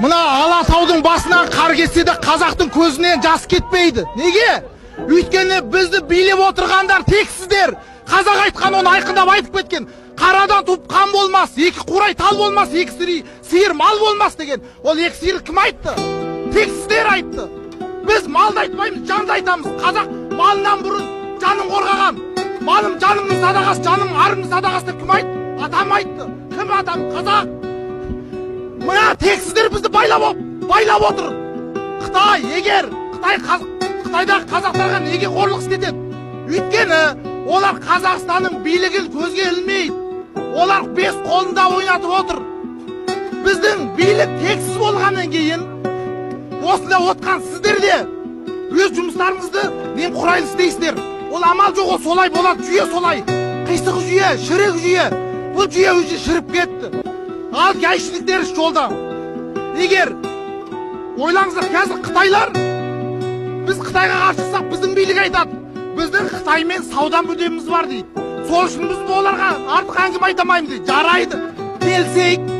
Мына Алатаудың басынан қар кетсе де қазақтың көзінен жас кетпейді. Неге? Өйткені бізді билеп отырғандар тексіздер. Қазақ айтқан оны айқындап айтып кеткен. Қарадан туып қан болмас, екі қурай тал болмас, екі сиыр мал болмас деген. Ол екі сиыр кім айтты? Тексіздер айтты. Біз малды айтпаймыз, жанды айтамыз. Қазақ малынан бұрын жанын қорғаған. Малым жанымның садағасы, жаным арымның садағасы деп кім айтты? Атам айтты. Кім атам? Қазақ. Мына тексіздер бізді байлап отыр. Қытай, егер Қытайдағы қазақтарға неге қорлық істетеді? Өйткені олар Қазақстанның билігін көзге ілмейді. Олар бес қолында ойнатып отыр. Біздің билік тексіз болғаннан кейін осында отқан сіздер де өз жұмыстарыңызды немқұрайлы істейсіздер. Ол амал жоқ, ол солай болады, жүйе солай. Қисық жүйе, шірік жүйе. Бұл жүйе өзі шіріп кетті. Ал гайшниктер жолда. Егер ойлаңыздар, қазір Қытайлар, біз Қытайға қарсы шықсақ, біздің билік айтады, біздің Қытаймен сауда мүддеміз бар дейді. Сол үшін біз оларға артық әңгіме айтамаймыз дейді. Жарайды, келсейік.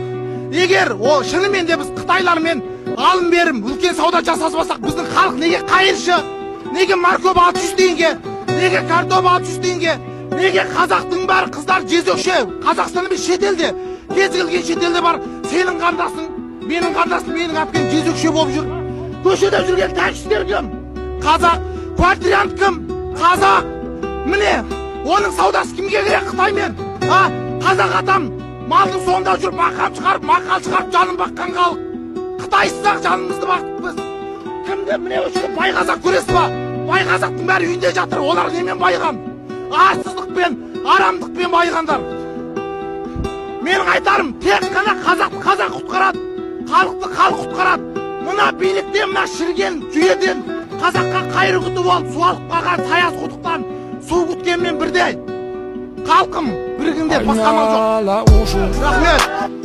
Егер о шынымен де біз Қытайлармен алым берім, үлкен сауда жасаспасақ, біздің халық неге қайыршы? Неге морковь 600 теңге? Неге картоп 600 теңге? Неге қазақтың бәрі қыздар жезөкше? Қазақстан емес шетелде. Кез келген шетелде бар. Сенің қандасың, менің қандасым, менің әпкем жезөкше болып жүр. Көшеде жүрген таксистер кім? Қазақ. Квартирант кім? Қазақ. Міне, оның саудасы кімге керек? Қытаймен. Қазақ атам малдың соңында жүріп, мақал шығарып жанын баққан халық. Қытайсызақ жанымызды бақтық біз. Кімді міне өшкі бай қазақ көресіз ба? Бай қазақтың бәрі үйінде жатыр. Олар немен байыған? Арсыздықпен, арамдықпен байығандар. Менің айтарым, тек қана қазақты қазақ құтқарады, халықты халық құтқарады. Мына биліктен, мына шірген жүйеден қазаққа қайыр құты болып, суалып қалған саяз құдықтан су күткенмен бірдей. Халқым, бірігіңдер, басқа амал жоқ. Рахмет.